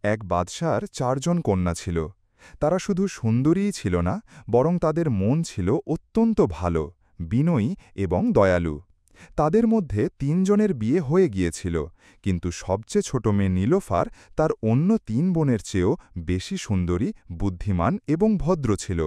এক বাদশার ৪ জন কন্যা ছিল। তারা শুধু সুন্দরীই ছিল না, বরং তাদের মন ছিল অত্যন্ত ভালো, বিনয়ী এবং দয়ালু। তাদের মধ্যে ৩ জনের বিয়ে হয়ে গিয়েছিল, কিন্তু সবচেয়ে ছোট মেয়ে নীলোফার তার অন্য ৩ বোনের চেয়েও বেশি সুন্দরী, বুদ্ধিমান এবং ভদ্র ছিল।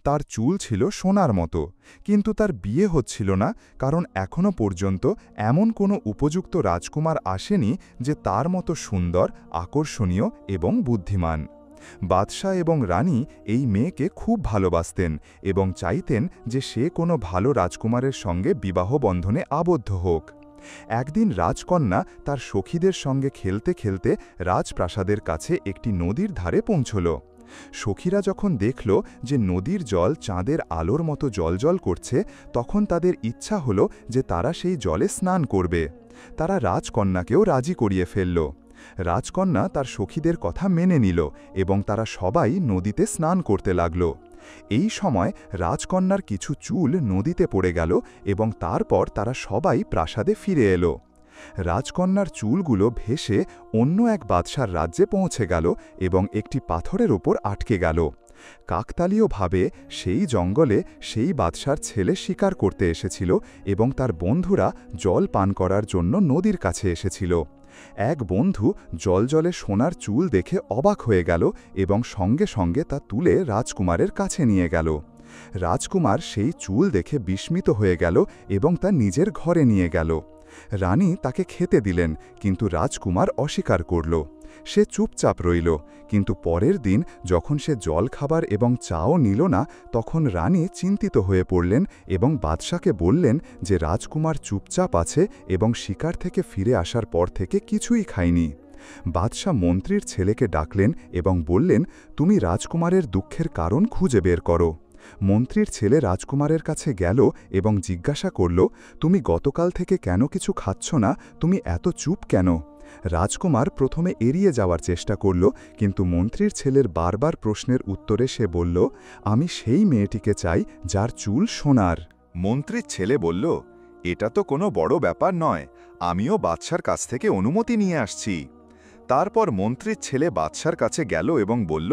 তার চুল ছিল সোনার মতো, কিন্তু তার বিয়ে হচ্ছিল না, কারণ এখনও পর্যন্ত এমন কোনো উপযুক্ত রাজকুমার আসেনি যে তার মতো সুন্দর, আকর্ষণীয় এবং বুদ্ধিমান। বাদশাহ এবং রানী এই মেয়েকে খুব ভালোবাসতেন এবং চাইতেন যে সে কোনো ভালো রাজকুমারের সঙ্গে বিবাহ বন্ধনে আবদ্ধ হোক। একদিন রাজকন্যা তার সখীদের সঙ্গে খেলতে খেলতে রাজপ্রাসাদের কাছে একটি নদীর ধারে পৌঁছল। সখীরা যখন দেখল যে নদীর জল চাঁদের আলোর মতো জ্বলজ্বল করছে, তখন তাদের ইচ্ছা হলো যে তারা সেই জলে স্নান করবে। তারা রাজকন্যাকেও রাজি করিয়ে ফেলল। রাজকন্যা তার সখীদের কথা মেনে নিল এবং তারা সবাই নদীতে স্নান করতে লাগল। এই সময় রাজকন্যার কিছু চুল নদীতে পড়ে গেল এবং তারপর তারা সবাই প্রাসাদে ফিরে এলো। রাজকন্যার চুলগুলো ভেসে অন্য এক বাদশার রাজ্যে পৌঁছে গেল এবং একটি পাথরের ওপর আটকে গেল। কাকতালীয়ভাবে সেই জঙ্গলে সেই বাদশার ছেলে শিকার করতে এসেছিল এবং তার বন্ধুরা জল পান করার জন্য নদীর কাছে এসেছিল। এক বন্ধু জলজলে সোনার চুল দেখে অবাক হয়ে গেল এবং সঙ্গে সঙ্গে তা তুলে রাজকুমারের কাছে নিয়ে গেল। রাজকুমার সেই চুল দেখে বিস্মিত হয়ে গেল এবং তা নিজের ঘরে নিয়ে গেল। রানী তাকে খেতে দিলেন, কিন্তু রাজকুমার অস্বীকার করল। সে চুপচাপ রইল, কিন্তু পরের দিন যখন সে জলখাবার এবং চাও নিল না, তখন রানী চিন্তিত হয়ে পড়লেন এবং বাদশাকে বললেন যে রাজকুমার চুপচাপ আছে এবং শিকার থেকে ফিরে আসার পর থেকে কিছুই খায়নি। বাদশা মন্ত্রীর ছেলেকে ডাকলেন এবং বললেন, তুমি রাজকুমারের দুঃখের কারণ খুঁজে বের করো। মন্ত্রীর ছেলে রাজকুমারের কাছে গেল এবং জিজ্ঞাসা করল, তুমি গতকাল থেকে কেন কিছু খাচ্ছ না? তুমি এত চুপ কেন? রাজকুমার প্রথমে এড়িয়ে যাওয়ার চেষ্টা করল, কিন্তু মন্ত্রীর ছেলের বারবার প্রশ্নের উত্তরে সে বলল, আমি সেই মেয়েটিকে চাই যার চুল সোনার। মন্ত্রীর ছেলে বলল, এটা তো কোনো বড় ব্যাপার নয়, আমিও বাদশার কাছ থেকে অনুমতি নিয়ে আসছি। তারপর মন্ত্রীর ছেলে বাদশার কাছে গেল এবং বলল,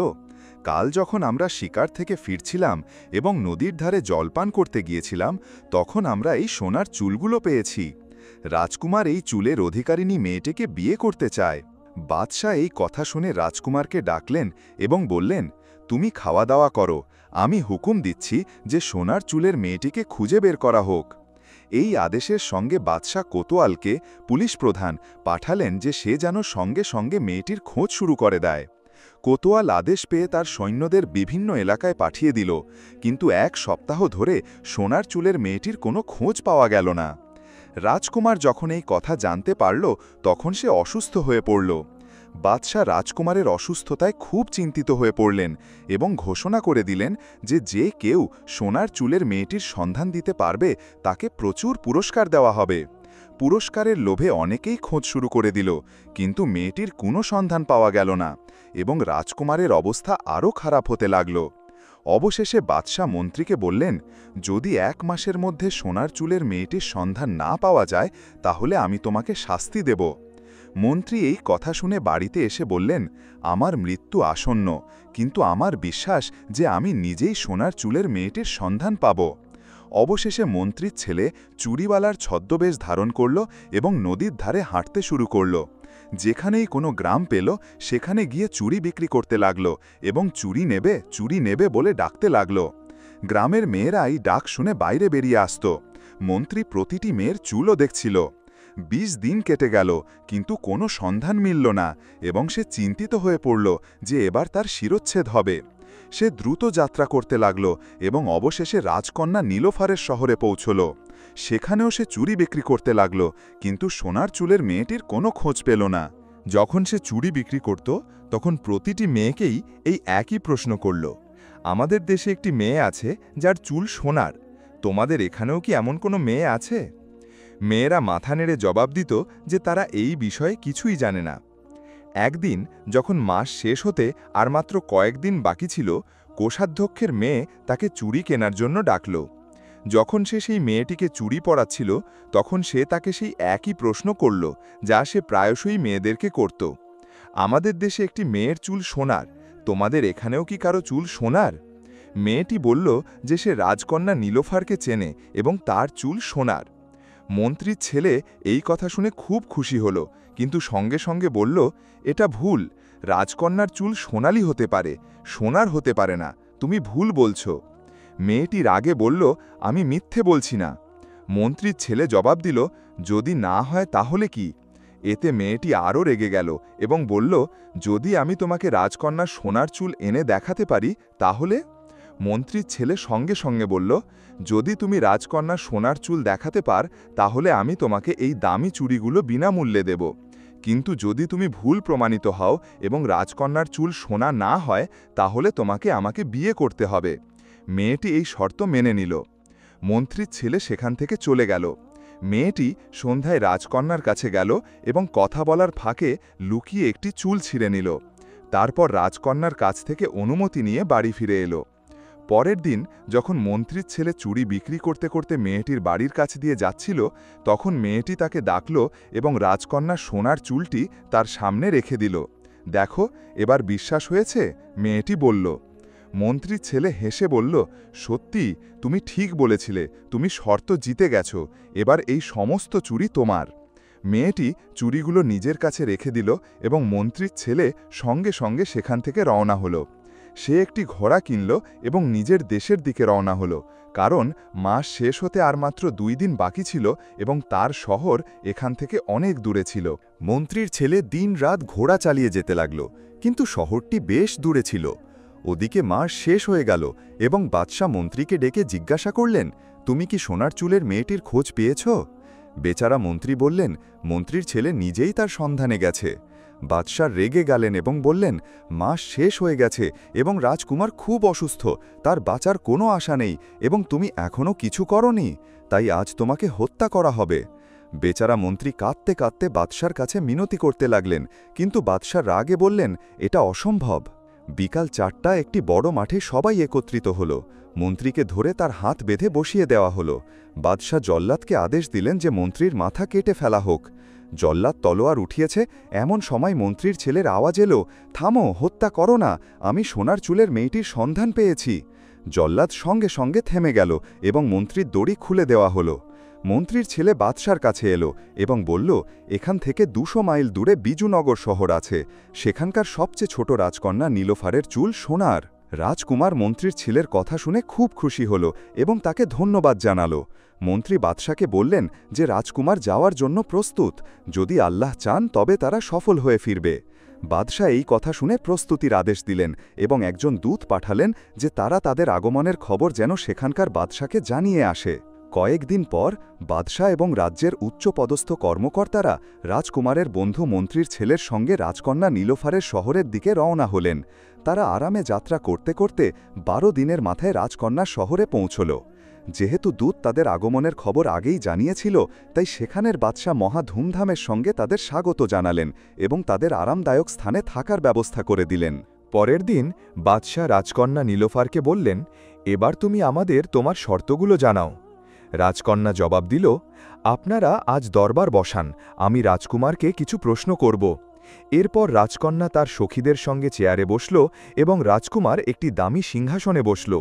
কাল যখন আমরা শিকার থেকে ফিরছিলাম এবং নদীর ধারে জলপান করতে গিয়েছিলাম, তখন আমরা এই সোনার চুলগুলো পেয়েছি। রাজকুমার এই চুলের অধিকারিণী মেয়েটিকে বিয়ে করতে চায়। বাদশাহ এই কথা শুনে রাজকুমারকে ডাকলেন এবং বললেন, তুমি খাওয়া দাওয়া করো, আমি হুকুম দিচ্ছি যে সোনার চুলের মেয়েটিকে খুঁজে বের করা হোক। এই আদেশের সঙ্গে বাদশাহ কোতোয়ালকে, পুলিশ প্রধান, পাঠালেন যে সে যেন সঙ্গে সঙ্গে মেয়েটির খোঁজ শুরু করে দেয়। কোতোয়াল আদেশ পেয়ে তার সৈন্যদের বিভিন্ন এলাকায় পাঠিয়ে দিল, কিন্তু ১ সপ্তাহ ধরে সোনার চুলের মেয়েটির কোনো খোঁজ পাওয়া গেল না। রাজকুমার যখন এই কথা জানতে পারল, তখন সে অসুস্থ হয়ে পড়ল। বাদশাহ রাজকুমারের অসুস্থতায় খুব চিন্তিত হয়ে পড়লেন এবং ঘোষণা করে দিলেন যে যে কেউ সোনার চুলের মেয়েটির সন্ধান দিতে পারবে তাকে প্রচুর পুরস্কার দেওয়া হবে। পুরস্কারের লোভে অনেকেই খোঁজ শুরু করে দিল, কিন্তু মেয়েটির কোনো সন্ধান পাওয়া গেল না এবং রাজকুমারের অবস্থা আরও খারাপ হতে লাগল। অবশেষে বাদশাহ মন্ত্রীকে বললেন, যদি ১ মাসের মধ্যে সোনার চুলের মেয়েটির সন্ধান না পাওয়া যায়, তাহলে আমি তোমাকে শাস্তি দেব। মন্ত্রী এই কথা শুনে বাড়িতে এসে বললেন, আমার মৃত্যু আসন্ন, কিন্তু আমার বিশ্বাস যে আমি নিজেই সোনার চুলের মেয়েটির সন্ধান পাব। অবশেষে মন্ত্রীর ছেলে চুরিওয়ালার ছদ্মবেশ ধারণ করল এবং নদীর ধারে হাঁটতে শুরু করল। যেখানেই কোনো গ্রাম পেল, সেখানে গিয়ে চুরি বিক্রি করতে লাগল এবং চুরি নেবে বলে ডাকতে লাগল। গ্রামের মেয়েরা এই ডাক শুনে বাইরে বেরিয়ে আসত। মন্ত্রী প্রতিটি মেয়ের চুলও দেখছিল। ২০ দিন কেটে গেল, কিন্তু কোনো সন্ধান মিলল না এবং সে চিন্তিত হয়ে পড়ল যে এবার তার শিরচ্ছেদ হবে। সে দ্রুত যাত্রা করতে লাগল এবং অবশেষে রাজকন্যা নীলোফারের শহরে পৌঁছল। সেখানেও সে চুরি বিক্রি করতে লাগল, কিন্তু সোনার চুলের মেয়েটির কোনো খোঁজ পেল না। যখন সে চুড়ি বিক্রি করত, তখন প্রতিটি মেয়েকেই এই একই প্রশ্ন করল, আমাদের দেশে একটি মেয়ে আছে যার চুল সোনার, তোমাদের এখানেও কি এমন কোনো মেয়ে আছে? মেয়েরা মাথা নেড়ে জবাব দিত যে তারা এই বিষয়ে কিছুই জানে না। একদিন যখন মাস শেষ হতে আর মাত্র কয়েকদিন বাকি ছিল, কোষাধ্যক্ষের মেয়ে তাকে চুড়ি কেনার জন্য ডাকল। যখন সে সেই মেয়েটিকে চুড়ি পরাচ্ছিল, তখন সে তাকে সেই একই প্রশ্ন করল যা সে প্রায়শই মেয়েদেরকে করত, আমাদের দেশে একটি মেয়ের চুল সোনার, তোমাদের এখানেও কি কারো চুল সোনার? মেয়েটি বলল যে সে রাজকন্যা নীলোফারকে চেনে এবং তার চুল সোনার। মন্ত্রীর ছেলে এই কথা শুনে খুব খুশি হল, কিন্তু সঙ্গে সঙ্গে বলল, এটা ভুল, রাজকন্যার চুল সোনালি হতে পারে, সোনার হতে পারে না, তুমি ভুল বলছো। মেয়েটি রাগে বলল, আমি মিথ্যে বলছি না। মন্ত্রীর ছেলে জবাব দিল, যদি না হয় তাহলে কি? এতে মেয়েটি আরও রেগে গেল এবং বলল, যদি আমি তোমাকে রাজকন্যার সোনার চুল এনে দেখাতে পারি তাহলে? মন্ত্রীর ছেলে সঙ্গে সঙ্গে বলল, যদি তুমি রাজকন্যার সোনার চুল দেখাতে পার তাহলে আমি তোমাকে এই দামি চুড়িগুলো বিনামূল্যে দেব, কিন্তু যদি তুমি ভুল প্রমাণিত হও এবং রাজকন্যার চুল সোনা না হয় তাহলে তোমাকে আমাকে বিয়ে করতে হবে। মেয়েটি এই শর্ত মেনে নিল। মন্ত্রীর ছেলে সেখান থেকে চলে গেল। মেয়েটি সন্ধ্যায় রাজকন্যার কাছে গেল এবং কথা বলার ফাঁকে লুকিয়ে একটি চুল ছিঁড়ে নিল। তারপর রাজকন্যার কাছ থেকে অনুমতি নিয়ে বাড়ি ফিরে এলো। পরের দিন যখন মন্ত্রীর ছেলে চুড়ি বিক্রি করতে করতে মেয়েটির বাড়ির কাছে দিয়ে যাচ্ছিল, তখন মেয়েটি তাকে ডাকল এবং রাজকন্যার সোনার চুলটি তার সামনে রেখে দিল। দেখো, এবার বিশ্বাস হয়েছে? মেয়েটি বলল। মন্ত্রীর ছেলে হেসে বলল, সত্যি, তুমি ঠিক বলেছিলে, তুমি শর্ত জিতে গেছ, এবার এই সমস্ত চুড়ি তোমার। মেয়েটি চুড়িগুলো নিজের কাছে রেখে দিল এবং মন্ত্রীর ছেলে সঙ্গে সঙ্গে সেখান থেকে রওনা হলো। সে একটি ঘোড়া কিনল এবং নিজের দেশের দিকে রওনা হলো, কারণ মাস শেষ হতে আর মাত্র 2 দিন বাকি ছিল এবং তার শহর এখান থেকে অনেক দূরে ছিল। মন্ত্রীর ছেলে দিন-রাত ঘোড়া চালিয়ে যেতে লাগল, কিন্তু শহরটি বেশ দূরে ছিল। ওদিকে মাস শেষ হয়ে গেল এবং বাদশাহ মন্ত্রীকে ডেকে জিজ্ঞাসা করলেন, তুমি কি সোনার চুলের মেয়েটির খোঁজ পেয়েছ? বেচারা মন্ত্রী বললেন, মন্ত্রীর ছেলে নিজেই তার সন্ধানে গেছে। বাদশাহ রেগে গেলেন এবং বললেন, মাস শেষ হয়ে গেছে এবং রাজকুমার খুব অসুস্থ, তার বাঁচার কোনো আশা নেই এবং তুমি এখনও কিছু করনি, তাই আজ তোমাকে হত্যা করা হবে। বেচারা মন্ত্রী কাঁদতে কাঁদতে বাদশার কাছে মিনতি করতে লাগলেন, কিন্তু বাদশাহ রাগে বললেন, এটা অসম্ভব। বিকাল 4টায় একটি বড় মাঠে সবাই একত্রিত হল। মন্ত্রীকে ধরে তার হাত বেঁধে বসিয়ে দেওয়া হল। বাদশাহ জল্লাদকে আদেশ দিলেন যে মন্ত্রীর মাথা কেটে ফেলা হোক। জল্লাদ তলোয়ার উঠিয়েছে, এমন সময় মন্ত্রীর ছেলের আওয়াজ এলো, থামো, হত্যা করো না, আমি সোনার চুলের মেয়েটির সন্ধান পেয়েছি। জল্লাদ সঙ্গে সঙ্গে থেমে গেল এবং মন্ত্রীর দড়ি খুলে দেওয়া হলো। মন্ত্রীর ছেলে বাদশার কাছে এলো এবং বলল, এখান থেকে 200 মাইল দূরে বিজুনগর শহর আছে, সেখানকার সবচেয়ে ছোট রাজকন্যা নীলোফারের চুল সোনার। রাজকুমার মন্ত্রীর ছেলের কথা শুনে খুব খুশি হল এবং তাকে ধন্যবাদ জানালো। মন্ত্রী বাদশাকে বললেন যে রাজকুমার যাওয়ার জন্য প্রস্তুত, যদি আল্লাহ চান তবে তারা সফল হয়ে ফিরবে। বাদশাহ এই কথা শুনে প্রস্তুতির আদেশ দিলেন এবং একজন দূত পাঠালেন যে তারা তাদের আগমনের খবর যেন সেখানকার বাদশাকে জানিয়ে আসে। কয়েকদিন পর বাদশাহ এবং রাজ্যের উচ্চপদস্থ কর্মকর্তারা রাজকুমারের বন্ধু মন্ত্রীর ছেলের সঙ্গে রাজকন্যা নীলোফারের শহরের দিকে রওনা হলেন। তারা আরামে যাত্রা করতে করতে 12 দিনের মাথায় রাজকন্যার শহরে পৌঁছল। যেহেতু দূত তাদের আগমনের খবর আগেই জানিয়েছিল, তাই সেখানের বাদশাহ মহা ধুমধামের সঙ্গে তাদের স্বাগত জানালেন এবং তাদের আরামদায়ক স্থানে থাকার ব্যবস্থা করে দিলেন। পরের দিন বাদশাহ রাজকন্যা নীলোফারকে বললেন, এবার তুমি আমাদের তোমার শর্তগুলো জানাও। রাজকন্যা জবাব দিল, আপনারা আজ দরবার বসান, আমি রাজকুমারকে কিছু প্রশ্ন করব। এরপর রাজকন্যা তার সখীদের সঙ্গে চেয়ারে বসল এবং রাজকুমার একটি দামি সিংহাসনে বসল।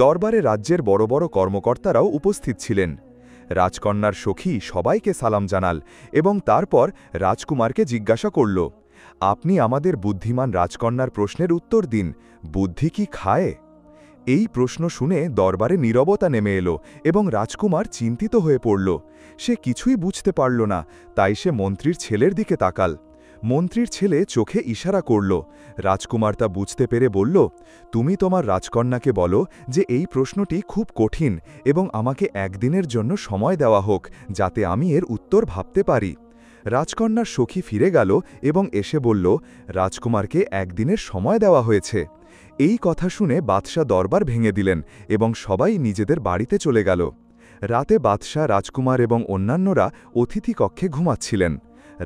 দরবারে রাজ্যের বড় বড় কর্মকর্তারাও উপস্থিত ছিলেন। রাজকন্যার সখী সবাইকে সালাম জানাল এবং তারপর রাজকুমারকে জিজ্ঞাসা করল, আপনি আমাদের বুদ্ধিমান রাজকন্যার প্রশ্নের উত্তর দিন, বুদ্ধি কি খায়? এই প্রশ্ন শুনে দরবারে নীরবতা নেমে এলো এবং রাজকুমার চিন্তিত হয়ে পড়ল। সে কিছুই বুঝতে পারল না, তাই সে মন্ত্রীর ছেলের দিকে তাকাল। মন্ত্রীর ছেলে চোখে ইশারা করল। রাজকুমার তা বুঝতে পেরে বলল, তুমি তোমার রাজকন্যাকে বলো যে এই প্রশ্নটি খুব কঠিন এবং আমাকে একদিনের জন্য সময় দেওয়া হোক, যাতে আমি এর উত্তর ভাবতে পারি। রাজকন্যার সখী ফিরে গেল এবং এসে বলল, রাজকুমারকে একদিনের সময় দেওয়া হয়েছে। এই কথা শুনে বাদশাহ দরবার ভেঙে দিলেন এবং সবাই নিজেদের বাড়িতে চলে গেল। রাতে বাদশাহ, রাজকুমার এবং অন্যান্যরা অতিথি কক্ষে ঘুমাচ্ছিলেন।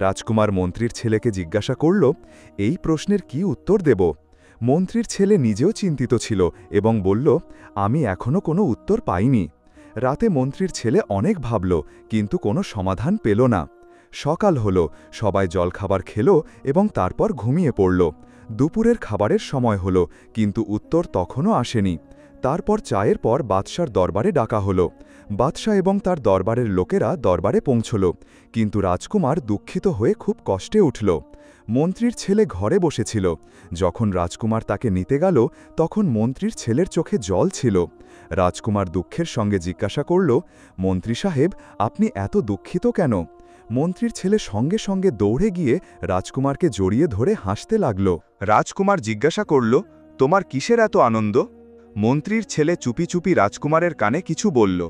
রাজকুমার মন্ত্রীর ছেলেকে জিজ্ঞাসা করল, এই প্রশ্নের কি উত্তর দেব? মন্ত্রীর ছেলে নিজেও চিন্তিত ছিল এবং বলল, আমি এখনও কোনো উত্তর পাইনি। রাতে মন্ত্রীর ছেলে অনেক ভাবল, কিন্তু কোনো সমাধান পেল না। সকাল হল, সবাই জলখাবার খেল এবং তারপর ঘুমিয়ে পড়ল। দুপুরের খাবারের সময় হল, কিন্তু উত্তর তখনও আসেনি। তারপর চায়ের পর বাদশার দরবারে ডাকা হল। বাদশা এবং তার দরবারের লোকেরা দরবারে পৌঁছল, কিন্তু রাজকুমার দুঃখিত হয়ে খুব কষ্টে উঠল। মন্ত্রীর ছেলে ঘরে বসেছিল। যখন রাজকুমার তাকে নিতে গেল, তখন মন্ত্রীর ছেলের চোখে জল ছিল। রাজকুমার দুঃখের সঙ্গে জিজ্ঞাসা করল, মন্ত্রী সাহেব, আপনি এত দুঃখিত কেন? মন্ত্রীর ছেলে সঙ্গে সঙ্গে দৌড়ে গিয়ে রাজকুমারকে জড়িয়ে ধরে হাসতে লাগল। রাজকুমার জিজ্ঞাসা করল, তোমার কিসের এত আনন্দ? মন্ত্রীর ছেলে চুপি চুপি রাজকুমারের কানে কিছু বলল।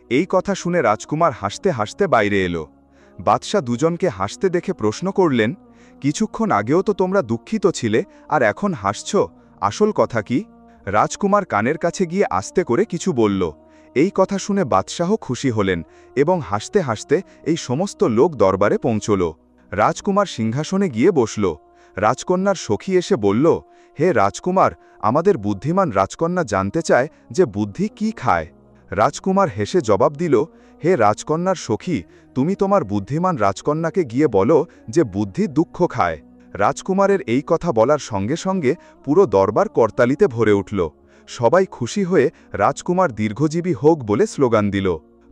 এই কথা শুনে রাজকুমার হাসতে হাসতে বাইরে এলো। বাদশাহ দুজনকে হাসতে দেখে প্রশ্ন করলেন, কিছুক্ষণ আগেও তো তোমরা দুঃখিত ছিলে, আর এখন হাসছ, আসল কথা কি? রাজকুমার কানের কাছে গিয়ে আস্তে করে কিছু বলল। এই কথা শুনে বাদশাহ খুশি হলেন এবং হাসতে হাসতে এই সমস্ত লোক দরবারে পৌঁছল। রাজকুমার সিংহাসনে গিয়ে বসল। রাজকন্যার সখী এসে বলল, হে রাজকুমার, আমাদের বুদ্ধিমান রাজকন্যা জানতে চায় যে বুদ্ধি কি খায়। রাজকুমার হেসে জবাব দিল, হে রাজকন্যার সখী, তুমি তোমার বুদ্ধিমান রাজকন্যাকে গিয়ে বলো যে বুদ্ধি দুঃখ খায়। রাজকুমারের এই কথা বলার সঙ্গে সঙ্গে পুরো দরবার করতালিতে ভরে উঠল। সবাই খুশি হয়ে রাজকুমার দীর্ঘজীবী হোক বলে স্লোগান দিল।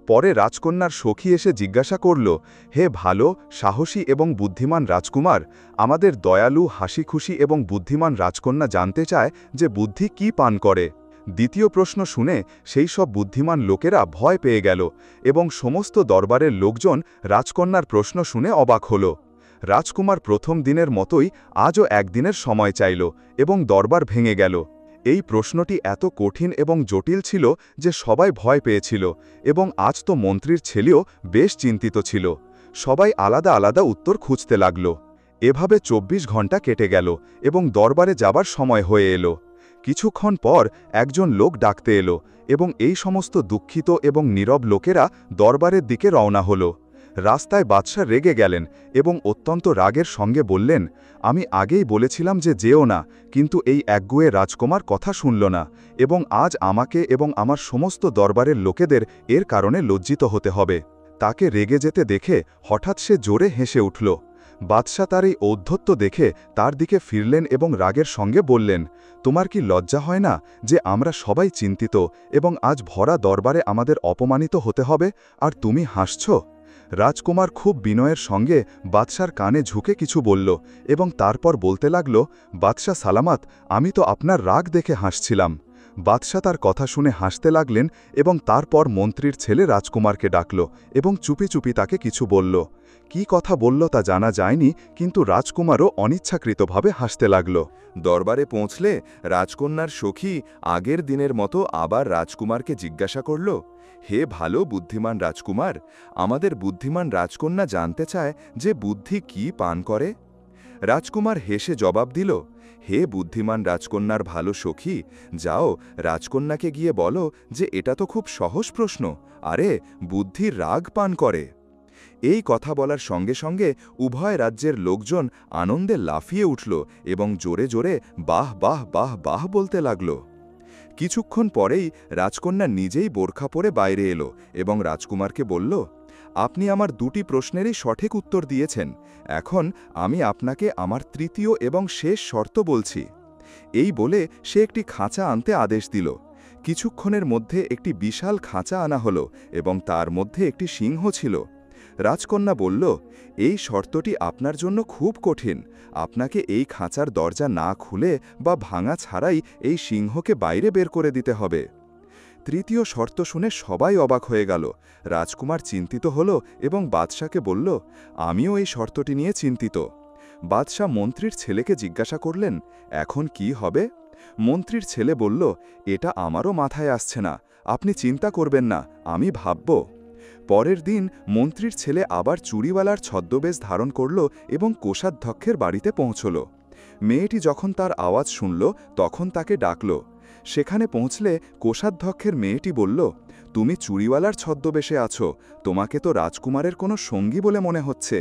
পরে রাজকন্যার সখী এসে জিজ্ঞাসা করল, হে ভালো, সাহসী এবং বুদ্ধিমান রাজকুমার, আমাদের দয়ালু, হাসিখুশি এবং বুদ্ধিমান রাজকন্যা জানতে চায় যে বুদ্ধি কি পান করে। দ্বিতীয় প্রশ্ন শুনে সেই সব বুদ্ধিমান লোকেরা ভয় পেয়ে গেল এবং সমস্ত দরবারের লোকজন রাজকন্যার প্রশ্ন শুনে অবাক হল। রাজকুমার প্রথম দিনের মতোই আজও একদিনের সময় চাইল এবং দরবার ভেঙে গেল। এই প্রশ্নটি এত কঠিন এবং জটিল ছিল যে সবাই ভয় পেয়েছিল এবং আজ তো মন্ত্রীর ছেলেও বেশ চিন্তিত ছিল। সবাই আলাদা আলাদা উত্তর খুঁজতে লাগল। এভাবে ২৪ ঘণ্টা কেটে গেল এবং দরবারে যাবার সময় হয়ে এলো। কিছুক্ষণ পর একজন লোক ডাকতে এলো এবং এই সমস্ত দুঃখিত এবং নীরব লোকেরা দরবারের দিকে রওনা হল। রাস্তায় বাদশা রেগে গেলেন এবং অত্যন্ত রাগের সঙ্গে বললেন, আমি আগেই বলেছিলাম যে যেও না, কিন্তু এই একগুঁয়ে রাজকুমার কথা শুনল না এবং আজ আমাকে এবং আমার সমস্ত দরবারের লোকেদের এর কারণে লজ্জিত হতে হবে। তাকে রেগে যেতে দেখে হঠাৎ সে জোরে হেসে উঠল। বাদশা তার এই ঔদ্ধত্য দেখে তার দিকে ফিরলেন এবং রাগের সঙ্গে বললেন, তোমার কি লজ্জা হয় না যে আমরা সবাই চিন্তিত এবং আজ ভরা দরবারে আমাদের অপমানিত হতে হবে, আর তুমি হাসছ? রাজকুমার খুব বিনয়ের সঙ্গে বাদশার কানে ঝুঁকে কিছু বলল এবং তারপর বলতে লাগল, বাদশা সালামাত, আমি তো আপনার রাগ দেখে হাসছিলাম। বাদশা তার কথা শুনে হাসতে লাগলেন এবং তারপর মন্ত্রীর ছেলে রাজকুমারকে ডাকল এবং চুপি চুপি তাকে কিছু বলল। কি কথা বলল তা জানা যায়নি, কিন্তু রাজকুমারও অনিচ্ছাকৃতভাবে হাসতে লাগল। দরবারে পৌঁছলে রাজকন্যার সখী আগের দিনের মতো আবার রাজকুমারকে জিজ্ঞাসা করল, হে ভালো বুদ্ধিমান রাজকুমার, আমাদের বুদ্ধিমান রাজকন্যা জানতে চায় যে বুদ্ধি কি পান করে। রাজকুমার হেসে জবাব দিল, হে বুদ্ধিমান রাজকন্যার ভালো সখী, যাও রাজকন্যাকে গিয়ে বলো যে এটা তো খুব সহজ প্রশ্ন, আরে বুদ্ধি রাগ পান করে। এই কথা বলার সঙ্গে সঙ্গে উভয় রাজ্যের লোকজন আনন্দে লাফিয়ে উঠল এবং জোরে জোরে বাহ বাহ বাহ বাহ বলতে লাগল। কিছুক্ষণ পরেই রাজকন্যা নিজেই বোরখা পরে বাইরে এলো এবং রাজকুমারকে বলল, আপনি আমার দুটি প্রশ্নেরই সঠিক উত্তর দিয়েছেন, এখন আমি আপনাকে আমার তৃতীয় এবং শেষ শর্ত বলছি। এই বলে সে একটি খাঁচা আনতে আদেশ দিল। কিছুক্ষণের মধ্যে একটি বিশাল খাঁচা আনা হলো এবং তার মধ্যে একটি সিংহ ছিল। রাজকন্যা বলল, এই শর্তটি আপনার জন্য খুব কঠিন, আপনাকে এই খাঁচার দরজা না খুলে বা ভাঙা ছাড়াই এই সিংহকে বাইরে বের করে দিতে হবে। তৃতীয় শর্ত শুনে সবাই অবাক হয়ে গেল। রাজকুমার চিন্তিত হল এবং বাদশাকে বলল, আমিও এই শর্তটি নিয়ে চিন্তিত। বাদশা মন্ত্রীর ছেলেকে জিজ্ঞাসা করলেন, এখন কি হবে? মন্ত্রীর ছেলে বলল, এটা আমারও মাথায় আসছে না, আপনি চিন্তা করবেন না, আমি ভাবব। পরের দিন মন্ত্রীর ছেলে আবার চুরিওয়ালার ছদ্মবেশ ধারণ করল এবং কোষাধ্যক্ষের বাড়িতে পৌঁছল। মেয়েটি যখন তার আওয়াজ শুনল তখন তাকে ডাকল। সেখানে পৌঁছলে কোষাধ্যক্ষের মেয়েটি বলল, তুমি চুরিওয়ালার ছদ্মবেশে আছো, তোমাকে তো রাজকুমারের কোনো সঙ্গী বলে মনে হচ্ছে।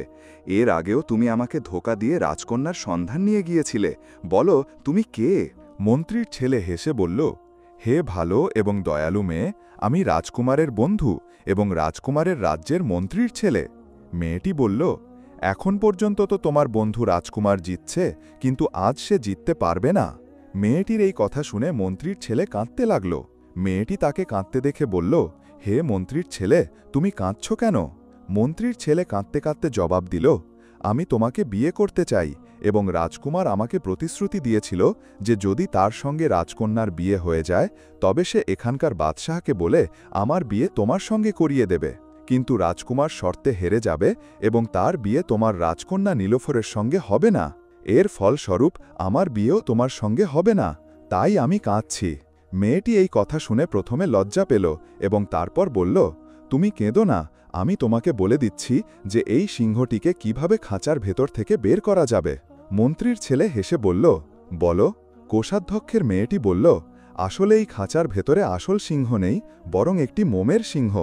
এর আগেও তুমি আমাকে ধোঁকা দিয়ে রাজকন্যার সন্ধান নিয়ে গিয়েছিলে, বলো তুমি কে? মন্ত্রীর ছেলে হেসে বলল, হে ভালো এবং দয়ালু মেয়ে, আমি রাজকুমারের বন্ধু এবং রাজকুমারের রাজ্যের মন্ত্রীর ছেলে। মেয়েটি বলল, এখন পর্যন্ত তো তোমার বন্ধু রাজকুমার জিতছে, কিন্তু আজ সে জিততে পারবে না। মেয়েটির এই কথা শুনে মন্ত্রীর ছেলে কাঁদতে লাগল। মেয়েটি তাকে কাঁদতে দেখে বলল, হে মন্ত্রীর ছেলে, তুমি কাঁদছ কেন? মন্ত্রীর ছেলে কাঁদতে কাঁদতে জবাব দিল, আমি তোমাকে বিয়ে করতে চাই, এবং রাজকুমার আমাকে প্রতিশ্রুতি দিয়েছিল যে যদি তার সঙ্গে রাজকন্যার বিয়ে হয়ে যায় তবে সে এখানকার বাদশাহকে বলে আমার বিয়ে তোমার সঙ্গে করিয়ে দেবে। কিন্তু রাজকুমার শর্তে হেরে যাবে এবং তার বিয়ে তোমার রাজকন্যা নীলোফরের সঙ্গে হবে না। এর ফলস্বরূপ আমার বিয়েও তোমার সঙ্গে হবে না। তাই আমি কাঁদছি। মেয়েটি এই কথা শুনে প্রথমে লজ্জা পেল এবং তারপর বলল, তুমি কেঁদো না, আমি তোমাকে বলে দিচ্ছি যে এই সিংহটিকে কিভাবে খাঁচার ভেতর থেকে বের করা যাবে। মন্ত্রীর ছেলে হেসে বলল, বলো। কোষাধ্যক্ষের মেয়েটি বলল, আসলে এই খাঁচার ভেতরে আসল সিংহ নেই, বরং একটি মোমের সিংহ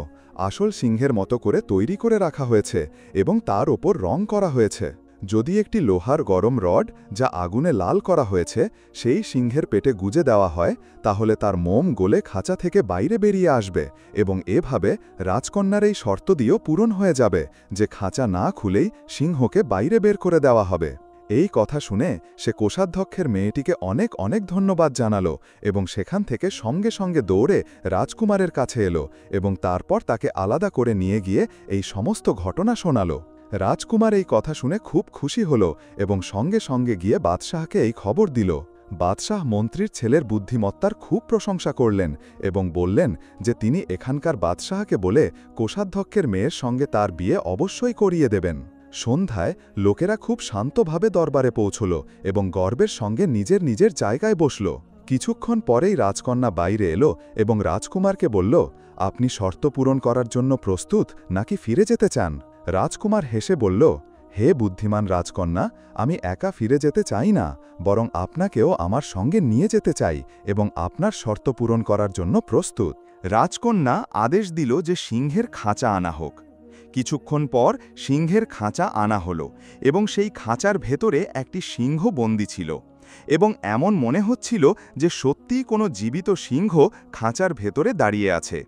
আসল সিংহের মতো করে তৈরি করে রাখা হয়েছে এবং তার ওপর রং করা হয়েছে। যদি একটি লোহার গরম রড যা আগুনে লাল করা হয়েছে সেই সিংহের পেটে গুজে দেওয়া হয়, তাহলে তার মোম গলে খাঁচা থেকে বাইরে বেরিয়ে আসবে এবং এভাবে রাজকন্যার এই শর্ত দিয়েও পূরণ হয়ে যাবে যে খাঁচা না খুলেই সিংহকে বাইরে বের করে দেওয়া হবে। এই কথা শুনে সে কোষাধ্যক্ষের মেয়েটিকে অনেক অনেক ধন্যবাদ জানালো এবং সেখান থেকে সঙ্গে সঙ্গে দৌড়ে রাজকুমারের কাছে এলো এবং তারপর তাকে আলাদা করে নিয়ে গিয়ে এই সমস্ত ঘটনা শোনালো। রাজকুমার এই কথা শুনে খুব খুশি হল এবং সঙ্গে সঙ্গে গিয়ে বাদশাহকে এই খবর দিল। বাদশাহ মন্ত্রীর ছেলের বুদ্ধিমত্তার খুব প্রশংসা করলেন এবং বললেন যে তিনি এখানকার বাদশাহকে বলে কোষাধ্যক্ষের মেয়ের সঙ্গে তার বিয়ে অবশ্যই করিয়ে দেবেন। সন্ধ্যায় লোকেরা খুব শান্তভাবে দরবারে পৌঁছল এবং গর্বের সঙ্গে নিজের নিজের জায়গায় বসল। কিছুক্ষণ পরেই রাজকন্যা বাইরে এলো এবং রাজকুমারকে বলল, আপনি শর্ত পূরণ করার জন্য প্রস্তুত নাকি ফিরে যেতে চান? রাজকুমার হেসে বলল, হে বুদ্ধিমান রাজকন্যা, আমি একা ফিরে যেতে চাই না, বরং আপনাকেও আমার সঙ্গে নিয়ে যেতে চাই এবং আপনার শর্ত পূরণ করার জন্য প্রস্তুত। রাজকন্যা আদেশ দিল যে সিংহের খাঁচা আনা হোক। কিছুক্ষণ পর সিংহের খাঁচা আনা হলো এবং সেই খাঁচার ভেতরে একটি সিংহ বন্দী ছিল এবং এমন মনে হচ্ছিল যে সত্যিই কোনো জীবিত সিংহ খাঁচার ভেতরে দাঁড়িয়ে আছে।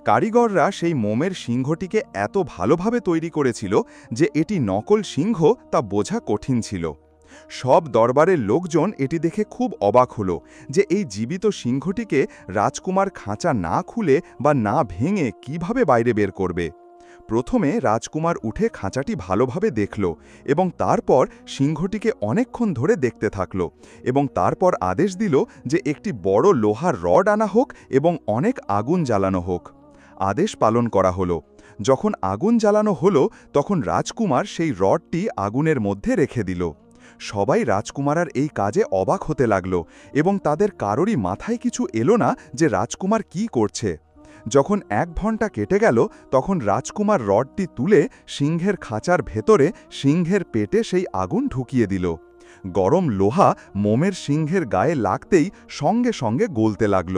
কারিগররা সেই মোমের সিংহটিকে এত ভালোভাবে তৈরি করেছিল যে এটি নকল সিংহ তা বোঝা কঠিন ছিল। সব দরবারের লোকজন এটি দেখে খুব অবাক হল যে এই জীবিত সিংহটিকে রাজকুমার খাঁচা না খুলে বা না ভেঙে কিভাবে বাইরে বের করবে। প্রথমে রাজকুমার উঠে খাঁচাটি ভালোভাবে দেখল এবং তারপর সিংহটিকে অনেকক্ষণ ধরে দেখতে থাকল এবং তারপর আদেশ দিল যে একটি বড় লোহার রড আনা হোক এবং অনেক আগুন জ্বালানো হোক। আদেশ পালন করা হলো। যখন আগুন জ্বালানো হলো তখন রাজকুমার সেই রডটি আগুনের মধ্যে রেখে দিল। সবাই রাজকুমারের এই কাজে অবাক হতে লাগল এবং তাদের কারোরই মাথায় কিছু এলো না যে রাজকুমার কি করছে। যখন 1 ঘন্টা কেটে গেল তখন রাজকুমার রডটি তুলে সিংহের খাঁচার ভেতরে সিংহের পেটে সেই আগুন ঢুকিয়ে দিল। গরম লোহা মোমের সিংহের গায়ে লাগতেই সঙ্গে সঙ্গে গলতে লাগল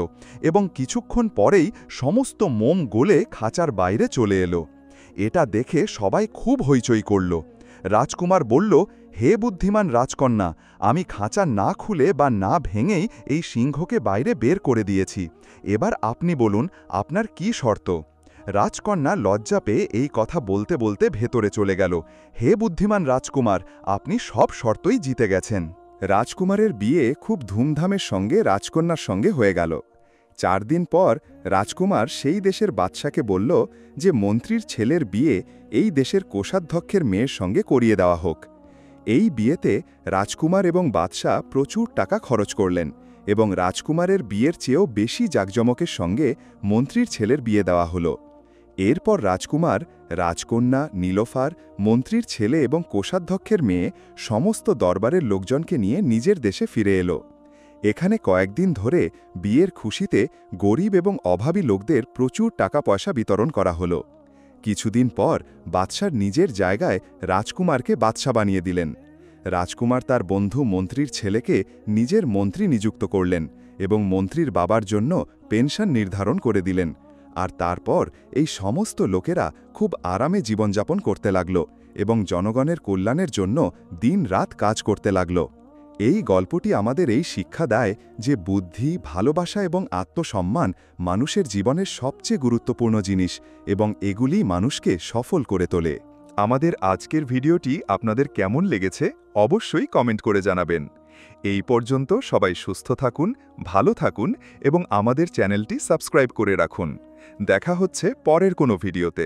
এবং কিছুক্ষণ পরেই সমস্ত মোম গলে খাঁচার বাইরে চলে এলো। এটা দেখে সবাই খুব হইচই করল। রাজকুমার বলল, হে বুদ্ধিমান রাজকন্যা, আমি খাঁচা না খুলে বা না ভেঙেই এই সিংহকে বাইরে বের করে দিয়েছি। এবার আপনি বলুন আপনার কি শর্ত? রাজকন্যা লজ্জা পেয়ে এই কথা বলতে বলতে ভেতরে চলে গেল। হে বুদ্ধিমান রাজকুমার, আপনি সব শর্তই জিতে গেছেন। রাজকুমারের বিয়ে খুব ধুমধামের সঙ্গে রাজকন্যার সঙ্গে হয়ে গেল। 4 দিন পর রাজকুমার সেই দেশের বাদশাকে বলল যে মন্ত্রীর ছেলের বিয়ে এই দেশের কোষাধ্যক্ষের মেয়ের সঙ্গে করিয়ে দেওয়া হোক। এই বিয়েতে রাজকুমার এবং বাদশা প্রচুর টাকা খরচ করলেন এবং রাজকুমারের বিয়ের চেয়েও বেশি জাঁকজমকের সঙ্গে মন্ত্রীর ছেলের বিয়ে দেওয়া হলো। এরপর রাজকুমার, রাজকন্যা, নীলোফার, মন্ত্রীর ছেলে এবং কোষাধ্যক্ষের মেয়ে সমস্ত দরবারের লোকজনকে নিয়ে নিজের দেশে ফিরে এলো। এখানে কয়েকদিন ধরে বিয়ের খুশিতে গরিব এবং অভাবী লোকদের প্রচুর টাকা পয়সা বিতরণ করা হলো। কিছুদিন পর বাদশার নিজের জায়গায় রাজকুমারকে বাদশা বানিয়ে দিলেন। রাজকুমার তার বন্ধু মন্ত্রীর ছেলেকে নিজের মন্ত্রী নিযুক্ত করলেন এবং মন্ত্রীর বাবার জন্য পেনশন নির্ধারণ করে দিলেন। আর তারপর এই সমস্ত লোকেরা খুব আরামে জীবনযাপন করতে লাগল এবং জনগণের কল্যাণের জন্য দিন-রাত কাজ করতে লাগল। এই গল্পটি আমাদের এই শিক্ষা দেয় যে বুদ্ধি, ভালোবাসা এবং আত্মসম্মান মানুষের জীবনের সবচেয়ে গুরুত্বপূর্ণ জিনিস এবং এগুলি মানুষকে সফল করে তোলে। আমাদের আজকের ভিডিওটি আপনাদের কেমন লেগেছে অবশ্যই কমেন্ট করে জানাবেন। এই পর্যন্ত সবাই সুস্থ থাকুন, ভালো থাকুন এবং আমাদের চ্যানেলটি সাবস্ক্রাইব করে রাখুন। দেখা হচ্ছে পরের কোনো ভিডিওতে।